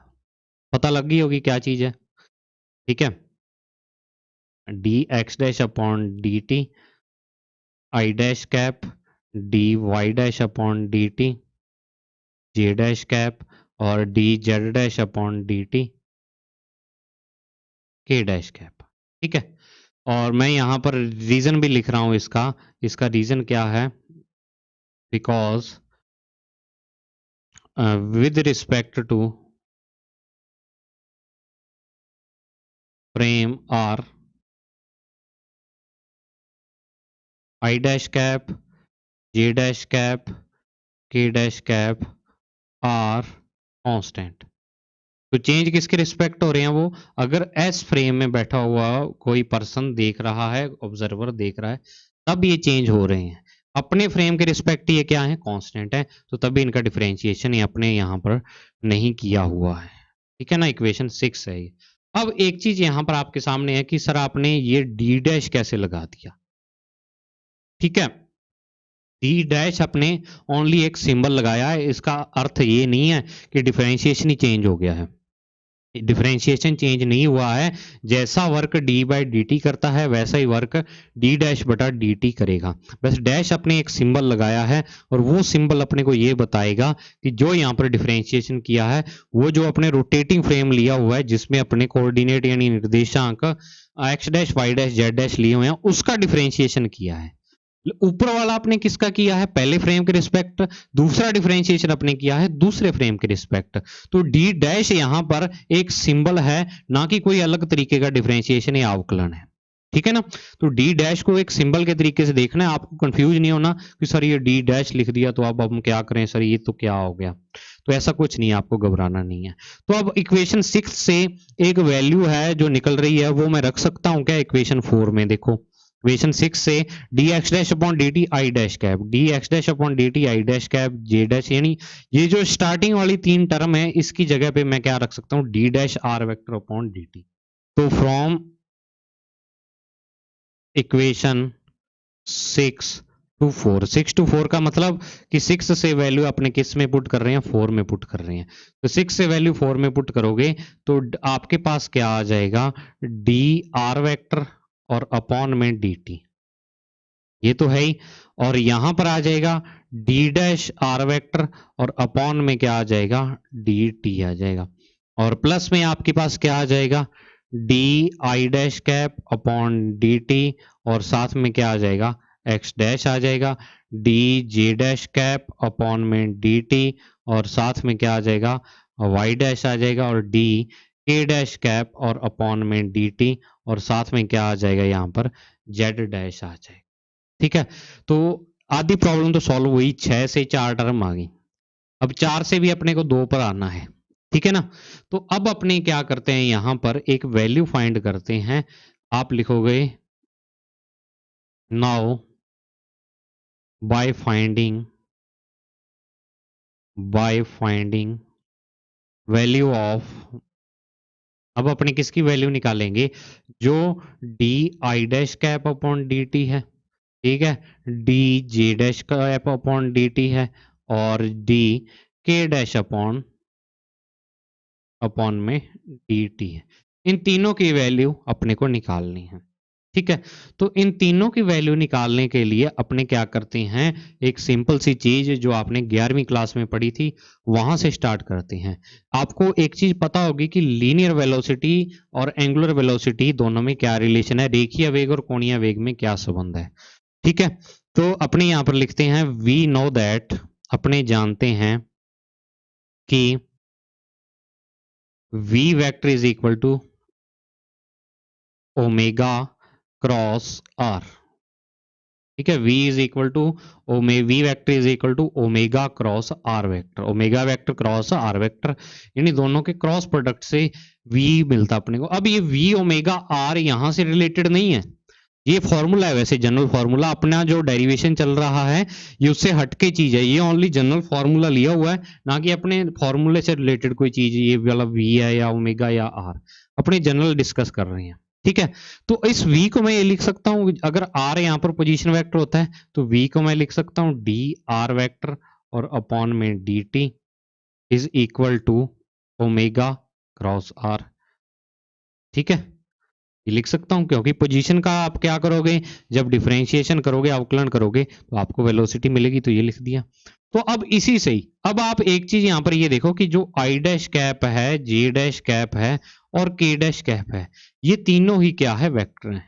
पता लग गई होगी क्या चीज है, ठीक है। D x dash upon D T I dash cap, D Y dash upon D T J dash cap और D Z dash upon D T K dash cap, ठीक है। और मैं यहां पर रीजन भी लिख रहा हूं इसका, इसका रीजन क्या है, because with respect to frame R, I dash cap, J dash cap, K dash cap are constant। तो चेंज किसके रिस्पेक्ट हो रहे हैं, वो अगर एस फ्रेम में बैठा हुआ कोई पर्सन देख रहा है, ऑब्जर्वर देख रहा है, तब ये चेंज हो रहे हैं। अपने फ्रेम के रिस्पेक्ट ये क्या है, कांस्टेंट है, तो तभी इनका डिफरेंशिएशन ये अपने यहाँ पर नहीं किया हुआ है, ठीक है ना। इक्वेशन 6 है ये। अब एक चीज यहाँ पर आपके सामने है कि सर आपने ये डी डैश कैसे लगा दिया, ठीक है। डी डैश अपने ओनली एक सिंबल लगाया है, इसका अर्थ ये नहीं है कि डिफरेंशिएशन ही चेंज हो गया है, डिफरेंशिएशन चेंज नहीं हुआ है। जैसा work D by D T करता है वैसा ही वर्क डी डैश बटा डी टी करेगा, बस डैश अपने एक सिंबल लगाया है और वो सिंबल अपने को ये बताएगा कि जो यहाँ पर डिफरेंशिएशन किया है वो जो अपने रोटेटिंग फ्रेम लिया हुआ है जिसमें अपने कोऑर्डिनेट यानी निर्देशांक x dash Y dash Z dash लिए हुए हैं उसका डिफरेंशिएशन किया है। ऊपर वाला आपने किसका किया है, पहले फ्रेम के रिस्पेक्ट, दूसरा डिफरेंशिएशन आपने किया है दूसरे फ्रेम के रिस्पेक्ट। तो डी डैश यहां पर एक सिंबल है, ना कि कोई अलग तरीके का डिफरेंशिएशन या अवकलन है, ठीक है ना। तो डी डैश को एक सिंबल के तरीके से देखना है, आपको कंफ्यूज नहीं होना कि सर ये डी डैश लिख दिया तो अब हम क्या करें, सर ये तो क्या हो गया, तो ऐसा कुछ नहीं है, आपको घबराना नहीं है। तो अब इक्वेशन 6 से एक वैल्यू है जो निकल रही है वो मैं रख सकता हूं क्या इक्वेशन 4 में, देखो इक्वेशन 6 से D x dash upon D T I dash cap, D x dash upon D T I dash cap J dash, यानी ये जो स्टार्टिंग वाली 3 टर्म है इसकी जगह पे मैं क्या रख सकता हूँ, d dash R vector upon D t. तो फ्रॉम इक्वेशन 6 टू 4, 6 टू 4 का मतलब कि 6 से वैल्यू अपने किस में पुट कर रहे हैं, 4 में पुट कर रहे हैं। तो 6 से वैल्यू 4 में पुट करोगे तो आपके पास क्या आ जाएगा, डी आर वेक्टर और अपॉन में डी टी, ये तो है ही, और यहां पर आ जाएगा डी डैश आर वेक्टर और अपॉन में क्या आ जाएगा, डी टी आ जाएगा, और प्लस में आपके पास क्या आ जाएगा, D i dash cap upon D t, और साथ में क्या आ जाएगा, एक्स डैश आ जाएगा, D J dash cap upon में डी टी, और साथ में क्या आ जाएगा, वाई डैश आ जाएगा, और डी के डैश कैप और अपॉन में डी टी, और साथ में क्या आ जाएगा यहाँ पर जेड डैश आ जाएगा, ठीक है। तो आधी प्रॉब्लम तो सॉल्व हुई, 6 से 4 टर्म आ गई। अब 4 से भी अपने को 2 पर आना है, ठीक है ना। तो अब अपने क्या करते हैं, यहां पर एक वैल्यू फाइंड करते हैं। आप लिखोगे now by finding value of, अब अपने किसकी वैल्यू निकालेंगे, जो D i dash cap upon D T है, ठीक है, D J dash cap upon D T है, और डी के डैश अपॉन अपॉन में डी टी है। इन तीनों की वैल्यू अपने को निकालनी है। ठीक है, तो इन तीनों की वैल्यू निकालने के लिए अपने क्या करते हैं, एक सिंपल सी चीज जो आपने 11वीं क्लास में पढ़ी थी वहां से स्टार्ट करते हैं। आपको एक चीज पता होगी कि लीनियर वेलोसिटी और एंगुलर वेलोसिटी दोनों में क्या रिलेशन है, रेखीय वेग और कोणीय वेग में क्या संबंध है। ठीक है, तो अपने यहां पर लिखते हैं वी नो दैट, अपने जानते हैं कि v vector is equal to omega cross r। ठीक है, v is equal to we vector is equal to omega cross r vector, omega vector cross r vector, यानी दोनों के क्रॉस प्रोडक्ट से v मिलता अपने को। अब ये v ओमेगा r यहां से रिलेटेड नहीं है, ये फॉर्मूला है, वैसे जनरल फॉर्मूला अपना जो डेरिवेशन चल रहा है ये उससे हटके चीज है, ये ओनली जनरल फॉर्मूला लिया हुआ है, ना कि अपने फॉर्मूले से रिलेटेड कोई चीज ये वाला v है या ओमेगा या r, अपने जनरल डिस्कस कर रहे हैं। ठीक है, तो इस v को मैं ये लिख सकता हूं, अगर r यहाँ पर पोजीशन वेक्टर होता है तो v को मैं लिख सकता हूं डी आर वेक्टर और अपॉन में D T is equal to omega cross r। ठीक है, ये लिख सकता हूं क्योंकि पोजीशन का आप क्या करोगे, जब डिफरेंशिएशन करोगे, अवकलन करोगे तो आपको वेलोसिटी मिलेगी, तो ये लिख दिया। तो अब इसी से ही अब आप एक चीज यहां पर ये देखो कि जो आई डैश कैप है, जे डैश कैप है और के डैश कैप है, ये तीनों ही क्या है, वेक्टर है,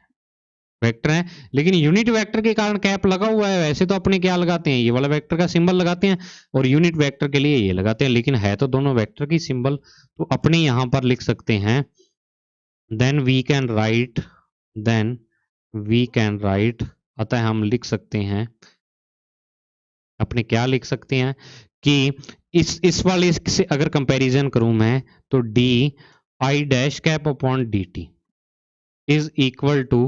वेक्टर है। लेकिन यूनिट वेक्टर के कारण कैप लगा हुआ है, वैसे तो अपने क्या लगाते हैं, ये वाला वेक्टर का सिंबल लगाते हैं और यूनिट वेक्टर के लिए ये लगाते हैं, लेकिन है तो दोनों वेक्टर की सिंबल। तो अपने यहां पर लिख सकते हैं then we can write then we can write, अतः हम लिख सकते हैं, अपने क्या लिख सकते हैं कि इस वाले से अगर कंपैरिजन करूं मैं तो d i dash cap upon D T is equal to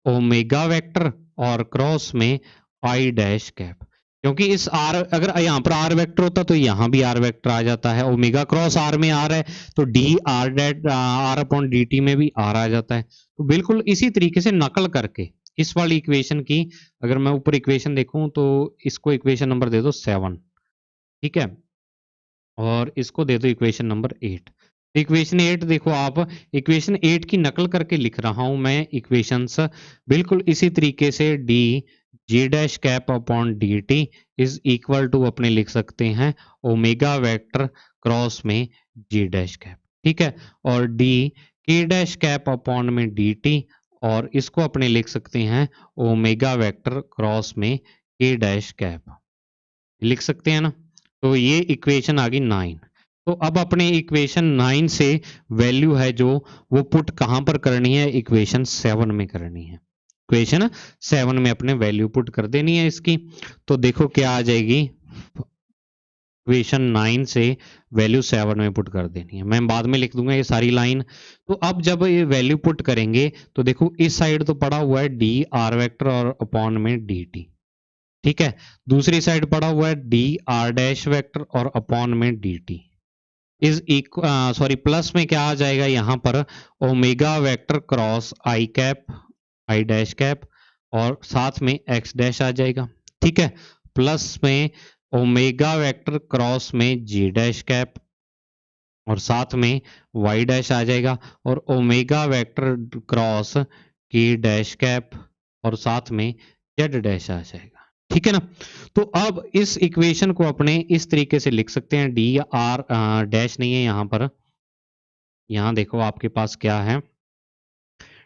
omega vector और क्रॉस में आई डैश कैप, क्योंकि इस आर अगर यहाँ पर आर वेक्टर होता तो यहाँ भी आर वेक्टर आ जाता है, ओमेगा क्रॉस आर में आर है तो डी आर डेट आर अपॉन डी टी में भी आर आ जाता है। तो बिल्कुल इसी तरीके से नकल करके इस वाली इक्वेशन की, अगर मैं ऊपर इक्वेशन देखूं तो इसको इक्वेशन नंबर दे दो 7, ठीक है, और इसको दे दो इक्वेशन नंबर 8। इक्वेशन 8 देखो आप, इक्वेशन 8 की नकल करके लिख रहा हूं मैं इक्वेशंस बिल्कुल इसी तरीके से, d g dash cap upon D T is equal to अपने लिख सकते हैं ओमेगा वेक्टर क्रॉस में जी डैश कैप। ठीक है, और डी के डैश कैप अपॉन में डी टी, और इसको अपने लिख सकते हैं ओमेगा वेक्टर क्रॉस में के डैश कैप, लिख सकते हैं ना। तो ये इक्वेशन आ गई 9। तो अब अपने इक्वेशन 9 से वैल्यू है जो वो पुट कहां पर करनी है, इक्वेशन 7 में करनी है, इक्वेशन 7 में अपने वैल्यू पुट कर देनी है इसकी। तो देखो क्या आ जाएगी, इक्वेशन 9 से वैल्यू 7 में पुट कर देनी है, मैं बाद में लिख दूंगा ये सारी लाइन। तो अब जब ये वैल्यू पुट करेंगे तो देखो इस साइड तो पड़ा हुआ है डी आर वेक्टर और अपॉन में डी टी, ठीक है, दूसरी साइड पड़ा हुआ है डी आर डैश वेक्टर और अपॉन में D T is sorry plus में क्या आ जाएगा यहाँ पर ओमेगा वेक्टर क्रॉस आई कैप आई डैश कैप और साथ में एक्स डैश आ जाएगा। ठीक है, प्लस में ओमेगा वेक्टर क्रॉस में जी डैश कैप और साथ में वाई डैश आ जाएगा, और ओमेगा वेक्टर क्रॉस के डैश कैप और साथ में जेड डैश आ जाएगा। ठीक है ना। तो अब इस इक्वेशन को अपने इस तरीके से लिख सकते हैं, डी आर डैश नहीं है यहाँ पर, यहाँ देखो आपके पास क्या है,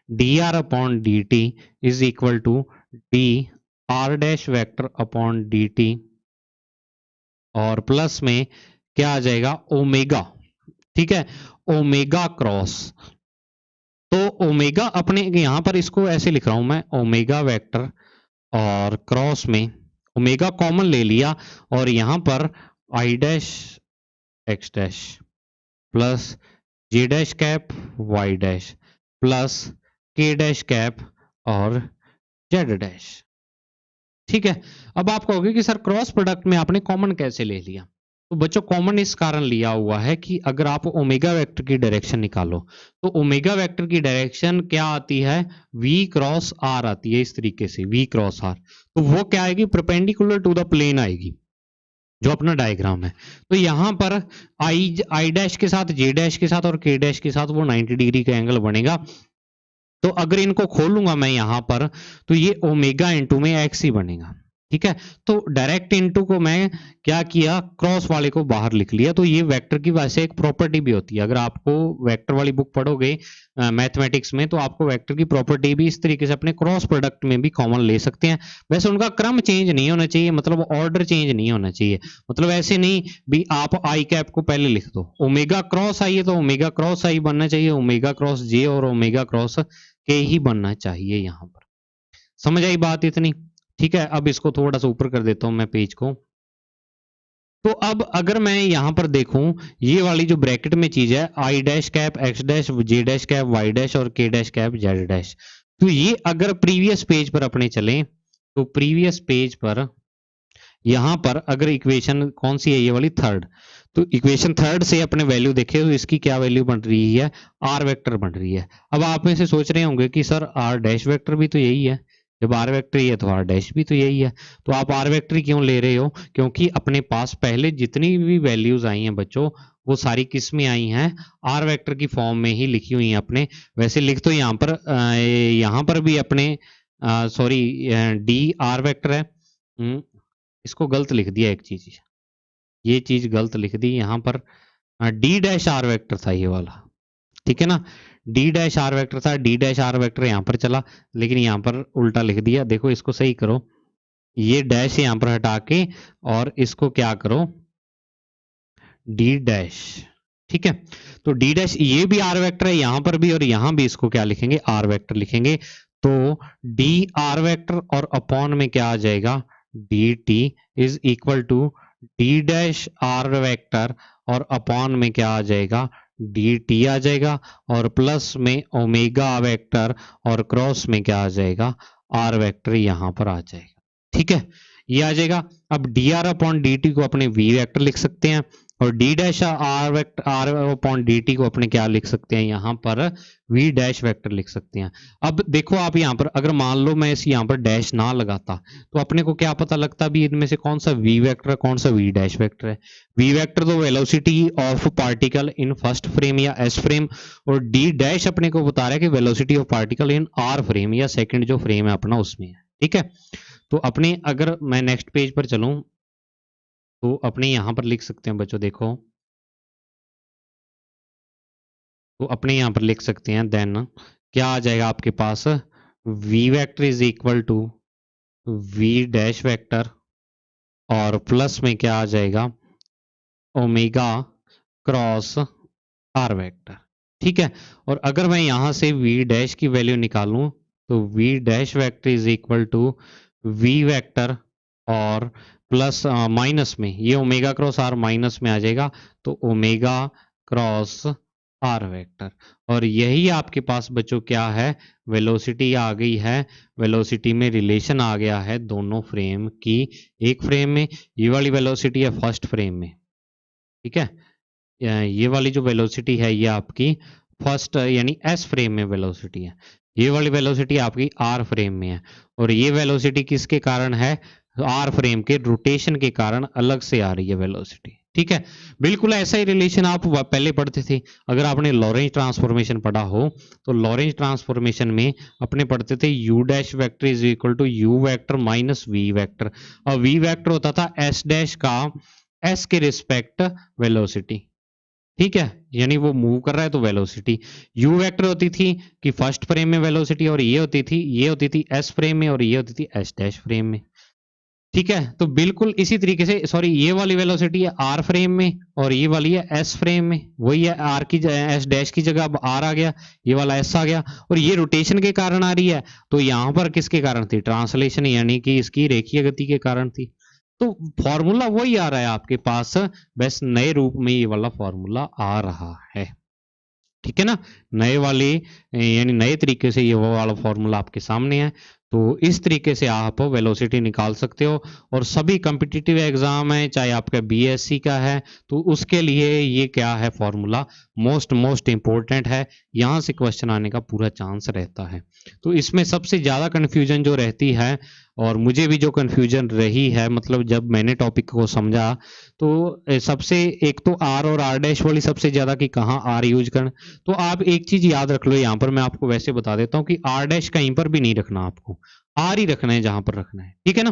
d R upon D T is equal to d R dash vector upon D t और प्लस में क्या आ जाएगा ओमेगा, ठीक है, ओमेगा क्रॉस, तो ओमेगा अपने यहां पर इसको ऐसे लिख रहा हूं मैं, ओमेगा वेक्टर और क्रॉस में ओमेगा कॉमन ले लिया और यहां पर I dash X dash plus J dash cap Y dash plus K dash cap और जेड डैश। ठीक है, अब आप कहोगे कि सर क्रॉस प्रोडक्ट में आपने कॉमन कैसे ले लिया? तो बच्चों कॉमन इस कारण लिया हुआ है कि अगर आप ओमेगा वेक्टर की डायरेक्शन निकालो तो ओमेगा वेक्टर की डायरेक्शन क्या आती है, v क्रॉस r आती है, इस तरीके से v क्रॉस r। तो वो क्या आएगी, परपेंडिकुलर टू द प्लेन आएगी, जो अपना डायग्राम है। तो यहां पर आई डैश के साथ, जे डैश के साथ और के डैश के साथ वो 90 डिग्री का एंगल बनेगा। तो अगर इनको खोलूंगा मैं यहां पर तो ये ओमेगा इंटू में एक्स ही बनेगा। ठीक है, तो डायरेक्ट इंटू को मैं क्या किया, क्रॉस वाले को बाहर लिख लिया। तो ये वेक्टर की वैसे एक प्रॉपर्टी भी होती है, अगर आपको वेक्टर वाली बुक पढ़ोगे मैथमेटिक्स में तो आपको वेक्टर की प्रॉपर्टी भी इस तरीके से अपने क्रॉस प्रोडक्ट में भी कॉमन ले सकते हैं। वैसे उनका क्रम चेंज नहीं होना चाहिए, मतलब ऑर्डर चेंज नहीं होना चाहिए, मतलब ऐसे नहीं भी आप आई कैप को पहले लिख दो, ओमेगा क्रॉस आई है तो ओमेगा क्रॉस आई बनना चाहिए, ओमेगा क्रॉस जे और ओमेगा क्रॉस के ही बनना चाहिए यहां पर। समझ आई बात इतनी? ठीक है, अब इसको थोड़ा सा ऊपर कर देता हूं मैं पेज को। तो अब अगर मैं यहां पर देखूं, ये वाली जो ब्रैकेट में चीज है I dash cap X dash J dash cap Y dash और K dash cap Z dash, तो ये अगर प्रीवियस पेज पर अपने चलें तो प्रीवियस पेज पर यहां पर अगर इक्वेशन कौन सी है, ये वाली थर्ड, तो इक्वेशन थर्ड से अपने वैल्यू देखे तो इसकी क्या वैल्यू बन रही है, आर वेक्टर बन रही है। अब आप में से सोच रहे होंगे कि सर आर डैश वेक्टर भी तो यही है, जब आर वेक्टर ही है तो आर डैश भी तो यही है, तो आप आर वेक्टर क्यों ले रहे हो? क्योंकि अपने पास पहले जितनी भी वैल्यूज आई हैं बच्चों, वो सारी किस में आई हैं, आर वेक्टर की फॉर्म में ही लिखी हुई हैं अपने। वैसे लिख तो यहाँ पर भी अपने सॉरी डी आर वेक्टर है, इसको गलत लिख दिया एक चीज, ये चीज गलत लिख दी यहाँ पर, डी डैश आर वेक्टर था ये वाला, ठीक है ना, डी डैश आर वेक्टर था, डी डैश आर वेक्टर यहाँ पर चला, लेकिन यहाँ पर उल्टा लिख दिया। देखो इसको सही करो, ये डैश यहाँ पर हटा के और इसको क्या करो, डी डैश। ठीक है, तो डी डैश ये भी आर वेक्टर है यहाँ पर भी, और यहाँ भी इसको क्या लिखेंगे, आर वेक्टर लिखेंगे। तो डी आर वेक्टर और अपॉन में क्या आ जाएगा, D T is equal to D dash R vector और अपॉन में क्या आ जाएगा, डी टी आ जाएगा, और प्लस में ओमेगा वेक्टर और क्रॉस में क्या आ जाएगा, आर वेक्टर यहां पर आ जाएगा। ठीक है, ये आ जाएगा। अब D R upon D T को अपने वी वेक्टर लिख सकते हैं, और D dash R vector R upon D T को अपने क्या लिख सकते हैं, यहां पर वी डैश वेक्टर लिख सकते हैं। अब देखो आप यहाँ पर अगर मान लो मैं इस यहाँ पर डैश ना लगाता तो अपने को क्या पता लगता भी इनमें से कौन सा वी वेक्टर है कौन सा वी डैश वेक्टर है। वी वेक्टर तो velocity of particle in first frame या एस फ्रेम, और डी डैश अपने को बता रहा है कि velocity of particle in are frame या सेकंड जो फ्रेम है अपना उसमें है। ठीक है, तो अपने अगर मैं नेक्स्ट पेज पर चलूं तो अपने यहां पर लिख सकते हैं बच्चों, देखो तो अपने यहां पर लिख सकते हैं, देन क्या आ जाएगा आपके पास, V vector is equal to V dash vector और प्लस में क्या आ जाएगा, ओमेगा क्रॉस आर वेक्टर। ठीक है, और अगर मैं यहां से वी डैश की वैल्यू निकालूं तो V dash vector is equal to we vector और प्लस माइनस में ये ओमेगा क्रॉस आर माइनस में आ जाएगा, तो ओमेगा क्रॉस आर वेक्टर, और यही आपके पास बच्चों क्या है, वेलोसिटी आ गई है। वेलोसिटी में रिलेशन आ गया है दोनों फ्रेम की, एक फ्रेम में ये वाली वेलोसिटी है फर्स्ट फ्रेम में, ठीक है, ये वाली जो वेलोसिटी है ये आपकी फर्स्ट यानी एस फ्रेम में वेलोसिटी है, ये वाली वेलोसिटी आपकी आर फ्रेम में है, और ये वेलोसिटी किसके कारण है, आर फ्रेम के रोटेशन के कारण अलग से आ रही है वेलोसिटी। ठीक है, बिल्कुल ऐसा ही रिलेशन आप पहले पढ़ते थे, अगर आपने लॉरेंज ट्रांसफॉर्मेशन पढ़ा हो तो लॉरेंज ट्रांसफॉर्मेशन में अपने पढ़ते थे U dash vector is equal to U vector minus V vector, और वी वेक्टर होता था एस डैश का एस के रिस्पेक्ट वेलोसिटी। ठीक है, यानी वो मूव कर रहा है तो वेलोसिटी, यू वेक्टर होती थी कि फर्स्ट फ्रेम में वेलोसिटी, और ये होती थी एस फ्रेम में, और ये होती थी एस डैश फ्रेम में। ठीक है, तो बिल्कुल इसी तरीके से, सॉरी ये वाली वेलोसिटी है आर फ्रेम में और ये वाली है एस फ्रेम में, वही है आर की एस डैश की जगह अब आर आ गया, ये वाला एस आ गया, और ये रोटेशन के कारण आ रही है, तो यहां पर किसके कारण थी, ट्रांसलेशन यानी कि इसकी रेखीय गति के कारण थी। तो फॉर्मूला वही आ रहा है आपके पास, बस नए रूप में ये वाला फॉर्मूला आ रहा है। ठीक है ना, नए वाले यानी नए तरीके से ये वो वाला फॉर्मूला आपके सामने है। तो इस तरीके से आप वेलोसिटी निकाल सकते हो। और सभी कॉम्पिटिटिव एग्जाम है, चाहे आपका बीएससी का है, तो उसके लिए ये क्या है फॉर्मूला मोस्ट इंपॉर्टेंट है। यहाँ से क्वेश्चन आने का पूरा चांस रहता है। तो इसमें सबसे ज़्यादा कन्फ्यूजन जो रहती है, और मुझे भी जो कन्फ्यूजन रही है, मतलब जब मैंने टॉपिक को समझा, तो सबसे एक तो आर और आर डैश वाली सबसे ज़्यादा कि कहाँ आर यूज करना। तो आप एक चीज याद रख लो, यहाँ पर मैं आपको वैसे बता देता हूँ कि आर डैश कहीं पर भी नहीं रखना, आपको आर ही रखना है जहां पर रखना है। ठीक है ना,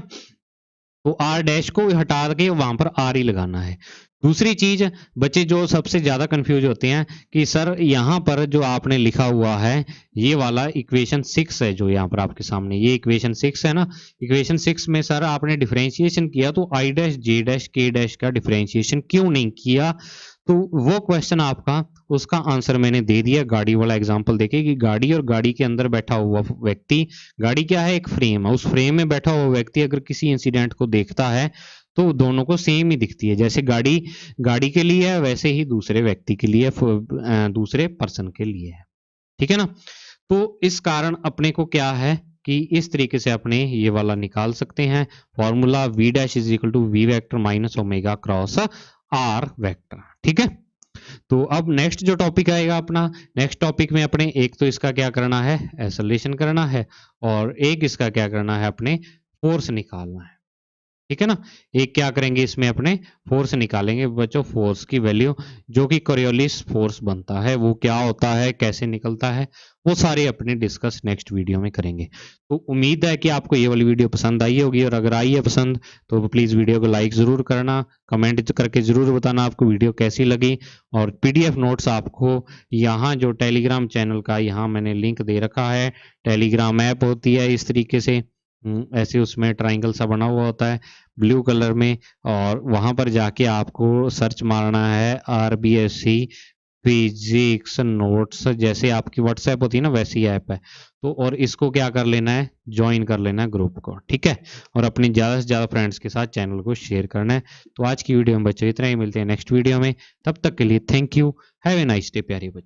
तो आर डैश को हटा के वहां पर आर ही लगाना है। दूसरी चीज, बच्चे जो सबसे ज्यादा कंफ्यूज होते हैं कि सर यहाँ पर जो आपने लिखा हुआ है ये वाला इक्वेशन 6 है, जो यहाँ पर आपके सामने ये इक्वेशन 6 है ना, इक्वेशन 6 में सर आपने डिफरेंशिएशन किया, तो आई डैश जे डैश के डैश का डिफरेंशिएशन क्यों नहीं किया। तो वो क्वेश्चन आपका, उसका आंसर मैंने दे दिया गाड़ी वाला एग्जांपल देके, कि गाड़ी और गाड़ी के अंदर बैठा हुआ व्यक्ति, गाड़ी क्या है, एक फ्रेम है, उस फ्रेम में बैठा हुआ व्यक्ति अगर किसी इंसिडेंट को देखता है तो दोनों को सेम ही दिखती है। जैसे गाड़ी गाड़ी के लिए है, वैसे ही दूसरे व्यक्ति के लिए, दूसरे पर्सन के लिए है। ठीक है ना, तो इस कारण अपने को क्या है कि इस तरीके से अपने ये वाला निकाल सकते हैं formula, v dash is equal to we vector minus omega cross R vector. ठीक है, तो अब नेक्स्ट जो टॉपिक आएगा अपना, नेक्स्ट टॉपिक में अपने एक तो इसका क्या करना है, एक्सेलरेशन करना है, और एक इसका क्या करना है, अपने फोर्स निकालना है। ठीक है ना, एक क्या करेंगे इसमें अपने फोर्स निकालेंगे बच्चों, फोर्स की वैल्यू जो कि कोरियोलिस फोर्स बनता है, वो क्या होता है, कैसे निकलता है, वो सारे अपने डिस्कस नेक्स्ट वीडियो में करेंगे। तो उम्मीद है कि आपको ये वाली वीडियो पसंद आई होगी, और अगर आई है पसंद तो प्लीज़ वीडियो को लाइक ज़रूर करना, कमेंट करके ज़रूर बताना आपको वीडियो कैसी लगी। और पीडीएफ नोट्स आपको यहाँ जो टेलीग्राम चैनल का यहाँ मैंने लिंक दे रखा है, टेलीग्राम ऐप होती है इस तरीके से, ऐसे उसमें ट्राइंगल सा बना हुआ होता है ब्लू कलर में, और वहां पर जाके आपको सर्च मारना है आरबीएससी फिजिक्स नोट्स, जैसे आपकी व्हाट्सएप होती है ना वैसी ऐप है। तो और इसको क्या कर लेना है, ज्वाइन कर लेना है ग्रुप को। ठीक है, और अपने ज़्यादा से ज़्यादा फ्रेंड्स के साथ चैनल को शेयर करना है। तो आज की वीडियो में बच्चों इतना ही, मिलते हैं नेक्स्ट वीडियो में, तब तक के लिए thank you, have a nice day प्यारे बच्चों।